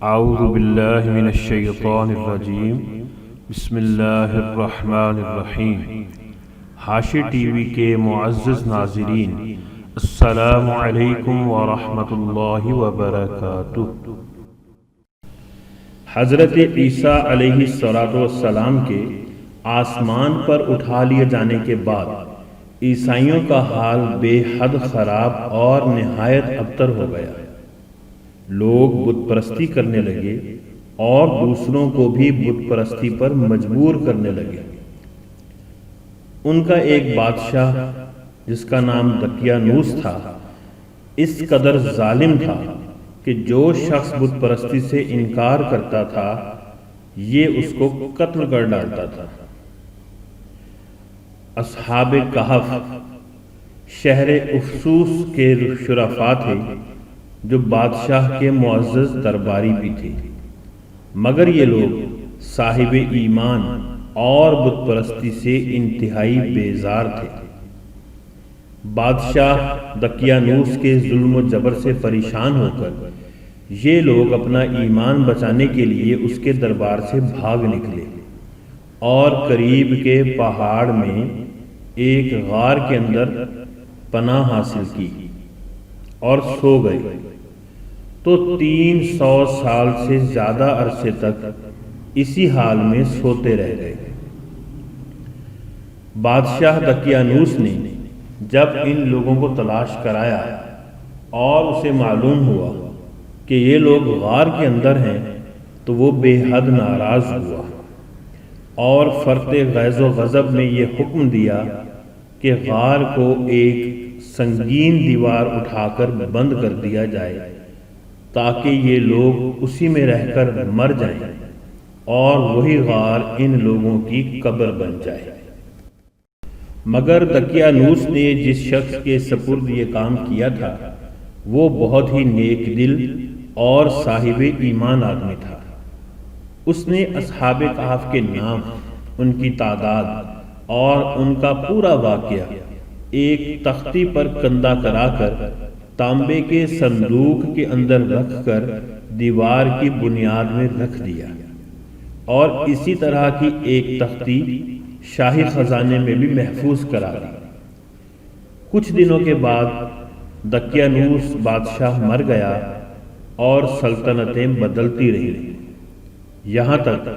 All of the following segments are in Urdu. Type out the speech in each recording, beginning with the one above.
اعوذ باللہ من الشیطان الرجیم بسم اللہ الرحمن الرحیم۔ حاشی ٹی وی کے معزز ناظرین، السلام علیکم ورحمۃ اللہ وبرکاتہ۔ حضرت عیسیٰ علیہ السلام کے آسمان پر اٹھا لیے جانے کے بعد عیسائیوں کا حال بے حد خراب اور نہایت ابتر ہو گیا۔ لوگ بت پرستی کرنے لگے اور دوسروں کو بھی بت پرستی پر مجبور کرنے لگے۔ ان کا ایک بادشاہ جس کا نام دقیانوس تھا اس قدر ظالم تھا کہ جو شخص بت پرستی سے انکار کرتا تھا یہ اس کو قتل کر ڈالتا تھا۔ اصحاب کہف شہر افسوس کے شرفاء تھے جو بادشاہ کے معزز درباری بھی تھے، مگر یہ لوگ صاحب ایمان اور بت پرستی سے انتہائی بیزار تھے۔ بادشاہ دقیانوس کے ظلم و جبر سے پریشان ہو کر یہ لوگ اپنا ایمان بچانے کے لیے اس کے دربار سے بھاگ نکلے اور قریب کے پہاڑ میں ایک غار کے اندر پناہ حاصل کی اور سو گئے، تو 300 سال سے زیادہ عرصے تک اسی حال میں سوتے رہ گئے۔ بادشاہ دقیانوس نے جب ان لوگوں کو تلاش کرایا اور اسے معلوم ہوا کہ یہ لوگ غار کے اندر ہیں تو وہ بے حد ناراض ہوا اور فرط غیظ و غضب میں یہ حکم دیا کہ غار کو ایک سنگین دیوار اٹھا کر بند کر دیا جائے تاکہ یہ لوگ اسی میں رہ کر مر جائیں اور وہی غار ان لوگوں کی قبر بن جائے۔ مگر دقیانوس نے جس شخص کے سپرد یہ کام کیا تھا وہ بہت ہی نیک دل اور صاحب ایمان آدمی تھا۔ اس نے اصحاب کہف کے نام، ان کی تعداد اور ان کا پورا واقعہ ایک تختی پر کندہ کرا کر تانبے کے صندوق کے اندر رکھ کر دیوار کی بنیاد میں رکھ دیا، اور اسی طرح کی ایک تختی شاہی خزانے میں بھی محفوظ کرا دی۔ کچھ دنوں کے بعد دقیانوس بادشاہ مر گیا اور سلطنتیں بدلتی رہیں، یہاں تک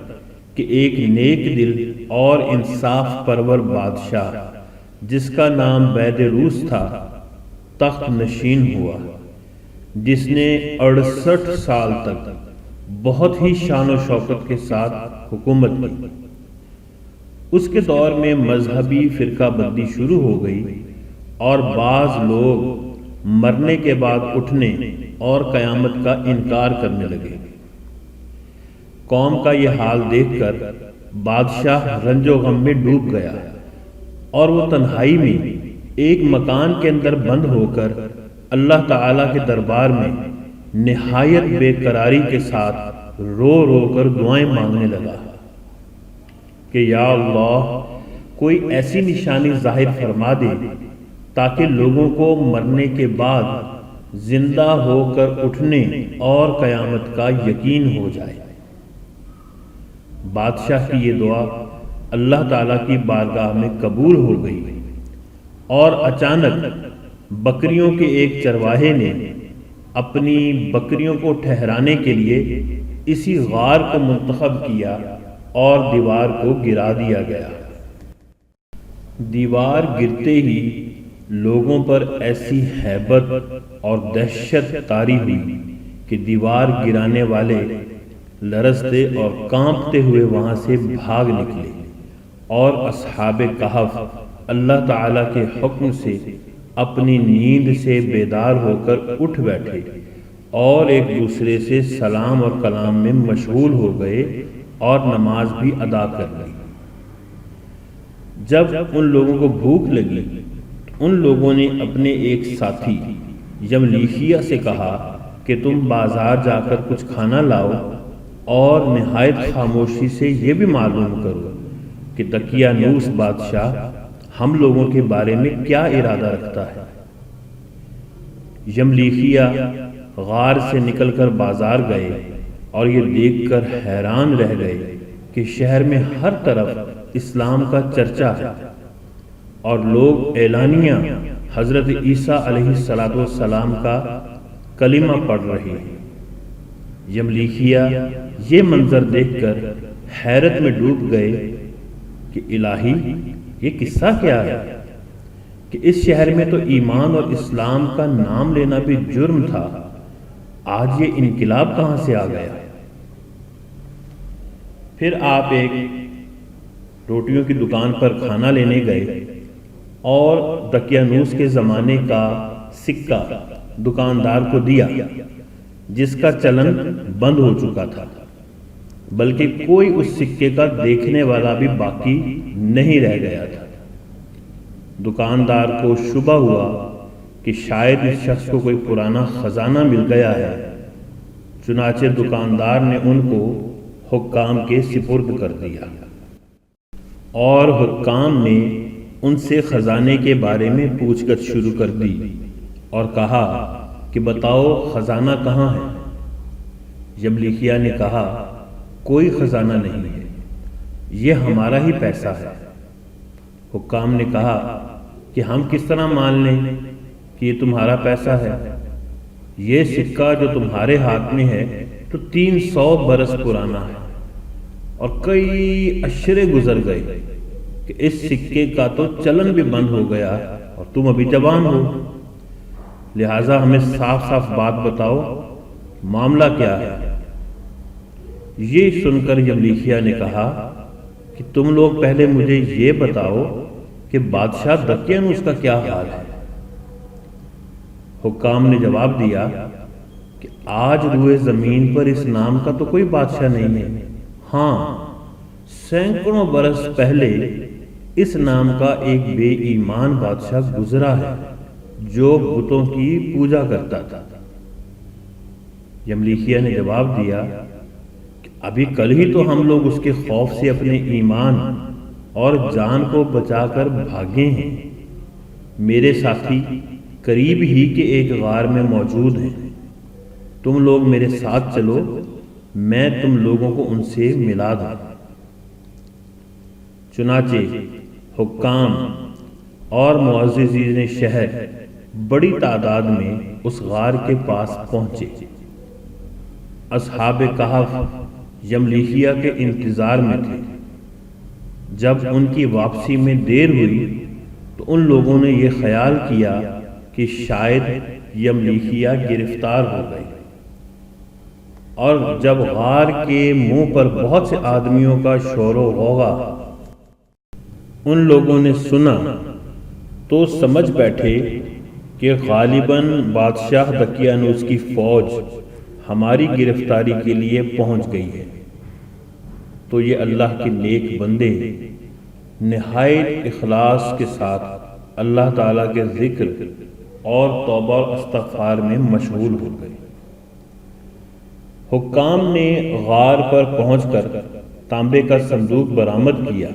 کہ ایک نیک دل اور انصاف پرور بادشاہ جس کا نام بیدروس تھا تخت نشین ہوا، جس نے 68 سال تک بہت ہی شان و شوکت کے ساتھ حکومت کی۔ اس کے دور میں مذہبی فرقہ بندی شروع ہو گئی اور بعض لوگ مرنے کے بعد اٹھنے اور قیامت کا انکار کرنے لگے۔ قوم کا یہ حال دیکھ کر بادشاہ رنج و غم میں ڈوب گیا اور وہ تنہائی میں ایک مکان کے اندر بند ہو کر اللہ تعالیٰ کے دربار میں نہایت بے قراری کے ساتھ رو رو کر دعائیں مانگنے لگا کہ یا اللہ کوئی ایسی نشانی ظاہر فرما دے تاکہ لوگوں کو مرنے کے بعد زندہ ہو کر اٹھنے اور قیامت کا یقین ہو جائے۔ بادشاہ کی یہ دعا اللہ تعالیٰ کی بارگاہ میں قبول ہو گئی اور اچانک بکریوں کے ایک چرواہے نے اپنی بکریوں کو ٹھہرانے کے لیے اسی غار کو منتخب کیا اور دیوار کو گرا دیا گیا۔ دیوار گرتے ہی لوگوں پر ایسی ہیبت اور دہشت طاری ہوئی کہ دیوار گرانے والے لرزتے اور کانپتے ہوئے وہاں سے بھاگ نکلے، اور اصحاب کہف اللہ تعالیٰ کے حکم سے اپنی نیند سے بیدار ہو کر اٹھ بیٹھے اور ایک دوسرے سے سلام اور کلام میں مشغول ہو گئے اور نماز بھی ادا کر لی۔ جب ان لوگوں کو بھوک لگی ان لوگوں نے اپنے ایک ساتھی یملیخیہ سے کہا کہ تم بازار جا کر کچھ کھانا لاؤ اور نہایت خاموشی سے یہ بھی معلوم کرو کہ دقیانوس بادشاہ ہم لوگوں کے بارے میں کیا ارادہ رکھتا ہے۔ یملیخیہ غار سے نکل کر بازار گئے اور یہ دیکھ کر حیران رہ گئے کہ شہر میں ہر طرف اسلام کا چرچا ہے اور لوگ اعلانیہ حضرت عیسیٰ علیہ السلام کا کلمہ پڑھ رہے ہیں۔ یملیکیہ یہ منظر دیکھ کر حیرت میں ڈوب گئے کہ الہی یہ قصہ کیا ہے کہ اس شہر میں تو ایمان اور اسلام کا نام لینا بھی جرم تھا، آج یہ انقلاب کہاں سے آ گیا؟ پھر آپ ایک روٹیوں کی دکان پر کھانا لینے گئے اور دقیانوس کے زمانے کا سکہ دکاندار کو دیا جس کا چلن بند ہو چکا تھا، بلکہ کوئی اس سکے کا دیکھنے والا بھی باقی نہیں رہ گیا تھا۔ دکاندار کو شبہ ہوا کہ شاید اس شخص کو کوئی پرانا خزانہ مل گیا ہے، چنانچہ دکاندار نے ان کو حکام کے سپرد کر دیا اور حکام نے ان سے خزانے کے بارے میں پوچھ گچھ شروع کر دی اور کہا کہ بتاؤ خزانہ کہاں ہے؟ یملیکیہ نے کہا کوئی خزانہ نہیں ہے، یہ ہمارا ہی پیسہ ہے۔ حکام نے کہا کہ ہم کس طرح مان لیں کہ یہ تمہارا پیسہ ہے؟ یہ سکہ جو تمہارے ہاتھ میں ہے تو 300 برس پرانا ہے اور کئی اشرے گزر گئے کہ اس سکے کا تو چلن بھی بند ہو گیا اور تم ابھی جوان ہو، لہٰذا ہمیں صاف صاف بات بتاؤ، معاملہ کیا ہے؟ یہ سن کر یملیکیہ نے کہا کہ تم لوگ پہلے مجھے یہ بتاؤ کہ بادشاہ دقیانوس کا کیا حال ہے؟ حکام نے جواب دیا کہ آج روئے زمین پر اس نام کا تو کوئی بادشاہ نہیں ہے، ہاں سینکڑوں برس پہلے اس نام کا ایک بے ایمان بادشاہ گزرا ہے جو بتوں کی پوجا کرتا تھا۔ یملیکیہ نے جواب دیا کہ ابھی کل ہی تو ہم لوگ اس کے خوف سے اپنے ایمان اور جان کو بچا کر بھاگے ہیں، میرے ساتھی قریب ہی کے ایک غار میں موجود ہیں، تم لوگ میرے ساتھ چلو، میں تم لوگوں کو ان سے ملا دوں۔ چنانچہ حکام اور معززین شہر بڑی تعداد میں اس غار کے پاس پہنچے۔ اصحاب کہف یملیکیہ کے انتظار میں تھے۔ جب ان کی واپسی میں دیر ہوئی تو ان لوگوں نے یہ خیال کیا کہ شاید یملیکیہ گرفتار ہو گئی، اور جب غار کے منہ پر بہت سے آدمیوں کا شور و غوغا ان لوگوں نے سنا تو سمجھ بیٹھے کہ غالباً بادشاہ دقیانوس کی فوج ہماری گرفتاری کے لیے پہنچ گئی ہے۔ تو یہ اللہ کے نیک بندے نہایت اخلاص کے ساتھ اللہ تعالیٰ کے ذکر اور توبہ اور استغفار میں مشغول ہو گئے۔ حکام نے غار پر پہنچ کر تانبے کا صندوق برآمد کیا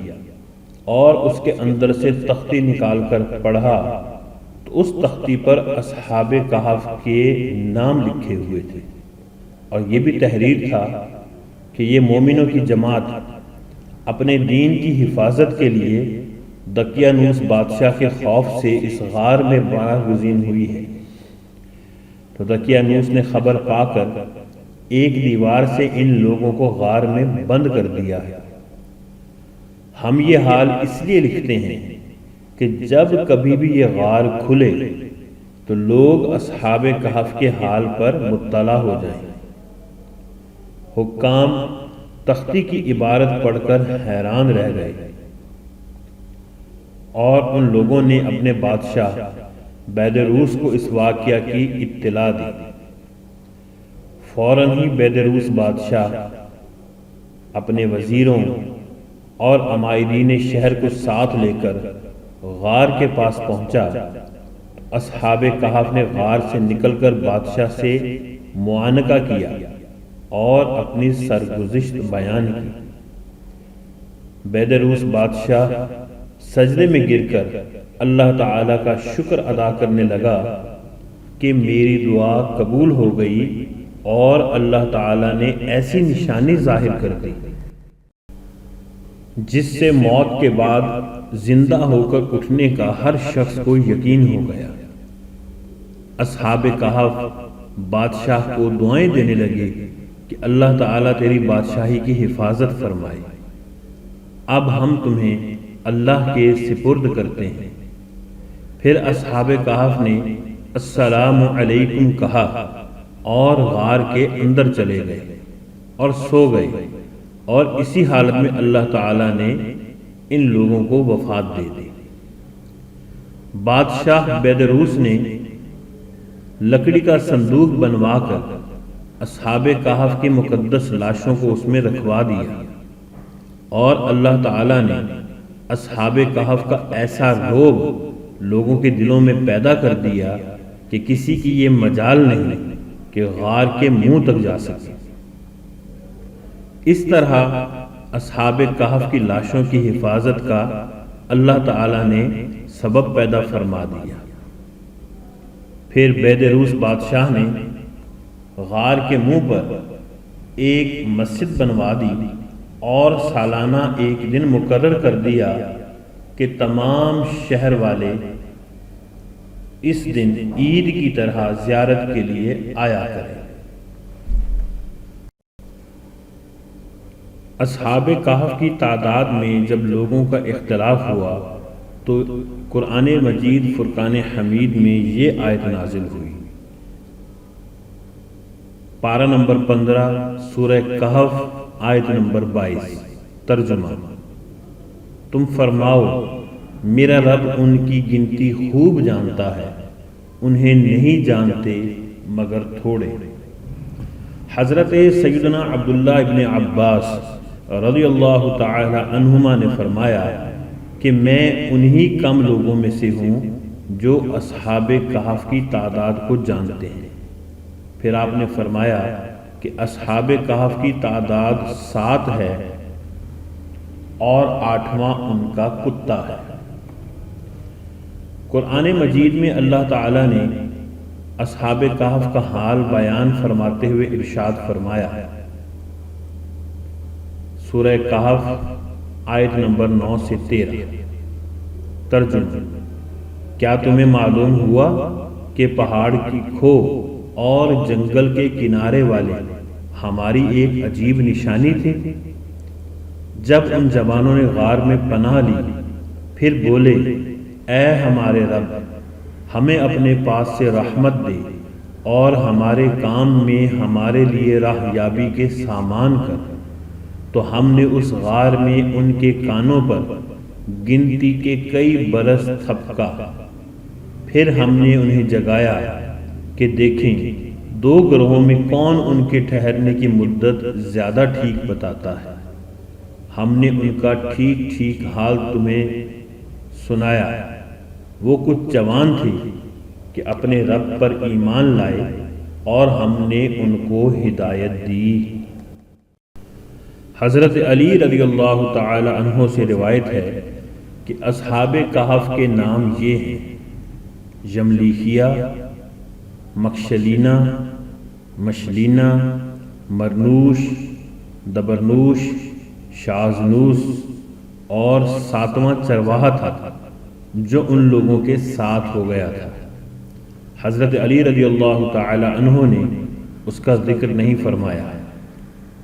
اور اس کے اندر سے تختی نکال کر پڑھا تو اس تختی پر اصحاب کہف کے نام لکھے ہوئے تھے، اور یہ بھی تحریر تھا کہ یہ مومنوں کی جماعت اپنے دین کی حفاظت کے لیے دقیانوس بادشاہ کے خوف سے اس غار میں باہر گزین ہوئی ہے۔ تو دقیانوس نے خبر پا کر ایک دیوار سے ان لوگوں کو غار میں بند کر دیا ہے۔ ہم یہ حال اس لیے لکھتے ہیں کہ جب کبھی بھی یہ غار کھلے تو لوگ اصحاب کہف کے حال پر مطلع ہو جائیں۔ حکام تختی کی عبارت پڑھ کر حیران رہ گئے، اور ان لوگوں نے اپنے بادشاہ بیدروس کو اس واقعہ کی اطلاع دی۔ فوراً ہی بیدروس بادشاہ اپنے وزیروں اور عمائدین شہر کو ساتھ لے کر غار کے پاس پہنچا۔ اصحاب کہف نے غار سے نکل کر بادشاہ سے معانقہ کیا اور اپنی سرگزشت بیان کی۔ بیدروس بادشاہ سجدے میں گر کر اللہ تعالیٰ کا شکر ادا کرنے لگا کہ میری دعا قبول ہو گئی اور اللہ تعالیٰ نے ایسی نشانی ظاہر کر دی جس سے موت کے بعد زندہ ہو کر اٹھنے کا ہر شخص کو یقین ہو گیا۔ اصحاب کہف بادشاہ کو دعائیں دینے لگے کہ اللہ تعالیٰ تیری بادشاہی کی حفاظت فرمائے، اب ہم تمہیں اللہ کے سپرد کرتے ہیں۔ پھر اصحاب کہف نے السلام علیکم کہا اور غار کے اندر چلے گئے اور سو گئے، اور اسی حالت میں اللہ تعالیٰ نے ان لوگوں کو وفات دے دی۔ بادشاہ بیدروس نے لکڑی کا صندوق بنوا کر اصحاب کہف کی مقدس لاشوں کو اس میں رکھوا دیا، اور اللہ تعالیٰ نے اصحاب کہف کا ایسا رعب لوگوں کے دلوں میں پیدا کر دیا کہ کسی کی یہ مجال نہیں کہ غار کے منہ تک جا سکے۔ اس طرح اصحاب کہف کی لاشوں کی حفاظت کا اللہ تعالیٰ نے سبب پیدا فرما دیا۔ پھر بیدروس بادشاہ نے غار کے منہ پر ایک مسجد بنوا دی اور سالانہ ایک دن مقرر کر دیا کہ تمام شہر والے اس دن عید کی طرح زیارت کے لیے آیا کریں۔ اصحاب کہف کی تعداد میں جب لوگوں کا اختلاف ہوا تو قرآن مجید فرقان حمید میں یہ آیت نازل ہوئی۔ پارہ نمبر 15 سورہ کہف آیت نمبر 22۔ ترجمہ: تم فرماؤ میرا رب ان کی گنتی خوب جانتا ہے، انہیں نہیں جانتے مگر تھوڑے۔ حضرت سیدنا عبداللہ ابن عباس رضی اللہ تعالی عنہما نے فرمایا کہ میں انہی کم لوگوں میں سے ہوں جو اصحاب کہف کی تعداد کو جانتے ہیں۔ پھر آپ نے فرمایا کہ اصحاب کہف کی تعداد 7 ہے اور 8واں ان کا کتا ہے۔ قرآن مجید میں اللہ تعالیٰ نے اصحاب کہف کا حال بیان فرماتے ہوئے ارشاد فرمایا، سورہ کہف آیت نمبر 9 سے 13۔ ترجمہ: کیا تمہیں معلوم ہوا کہ پہاڑ کی کھوہ اور جنگل کے کنارے والے ہماری ایک عجیب نشانی تھے؟ جب ان جوانوں نے غار میں پناہ لی پھر بولے، اے ہمارے رب، ہمیں اپنے پاس سے رحمت دے اور ہمارے کام میں ہمارے لیے راہ یابی کے سامان کر، تو ہم نے اس غار میں ان کے کانوں پر گنتی کے کئی برس تھپکا۔ پھر ہم نے انہیں جگایا کہ دیکھیں 2 گروہوں میں کون ان کے ٹھہرنے کی مدت زیادہ ٹھیک بتاتا ہے۔ ہم نے ان کا ٹھیک ٹھیک حال تمہیں سنایا۔ وہ کچھ جوان تھے کہ اپنے رب پر ایمان لائے اور ہم نے ان کو ہدایت دی۔ حضرت علی رضی اللہ تعالی عنہ سے روایت ہے کہ اصحاب کہف کے نام یہ ہیں: یملیحیہ، مکشلینہ، مشلینہ، مرنوش، دبرنوش، شازنوس، اور 7واں چرواہا تھا جو ان لوگوں کے ساتھ ہو گیا تھا۔ حضرت علی رضی اللہ تعالی عنہ نے اس کا ذکر نہیں فرمایا،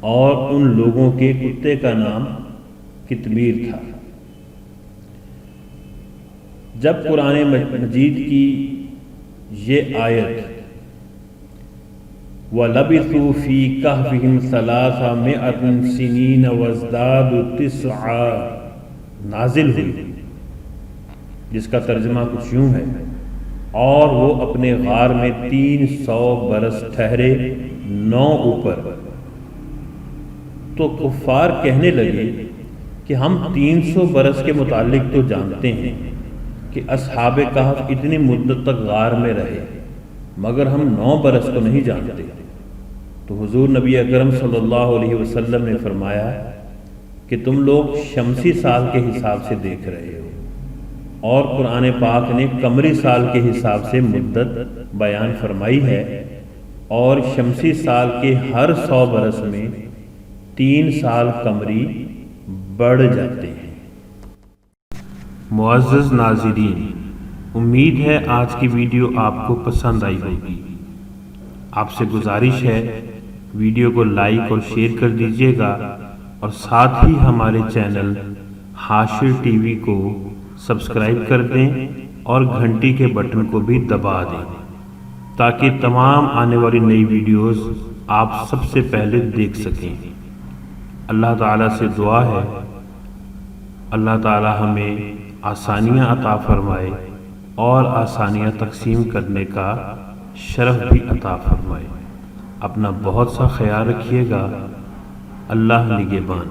اور ان لوگوں کے کتے کا نام کتبیر تھا۔ جب قرآن مجید کی یہ آیت وَلَبِثُوا فِي كَهْفِهِمْ 300 سِنِينَ وَازْدَادُوا 9 نازل ہوئی، جس کا ترجمہ کچھ یوں ہے، اور وہ اپنے غار میں 300 برس ٹھہرے 9 اوپر۔ تو کفار کہنے لگے کہ ہم 300 برس کے متعلق تو جانتے ہیں کہ اصحاب کہف اتنی مدت تک غار میں رہے، مگر ہم 9 برس کو نہیں جانتے۔ تو حضور نبی اکرم صلی اللہ علیہ وسلم نے فرمایا کہ تم لوگ شمسی سال کے حساب سے دیکھ رہے ہو، اور قرآن پاک نے قمری سال کے حساب سے مدت بیان فرمائی ہے، اور شمسی سال کے ہر 100 برس میں 3 سال قمری بڑھ جاتے ہیں۔ معزز ناظرین، امید ہے آج کی ویڈیو آپ کو پسند آئی ہوگی۔ آپ سے گزارش ہے ویڈیو کو لائک اور شیئر کر دیجیے گا، اور ساتھ ہی ہمارے چینل حاشر ٹی وی کو سبسکرائب کر دیں اور گھنٹی کے بٹن کو بھی دبا دیں تاکہ تمام آنے والی نئی ویڈیوز آپ سب سے پہلے دیکھ سکیں۔ اللہ تعالیٰ سے دعا ہے اللہ تعالیٰ ہمیں آسانیاں عطا فرمائے اور آسانیاں تقسیم کرنے کا شرف بھی عطا فرمائے۔ اپنا بہت سا خیال رکھیے گا۔ اللہ نگہبان۔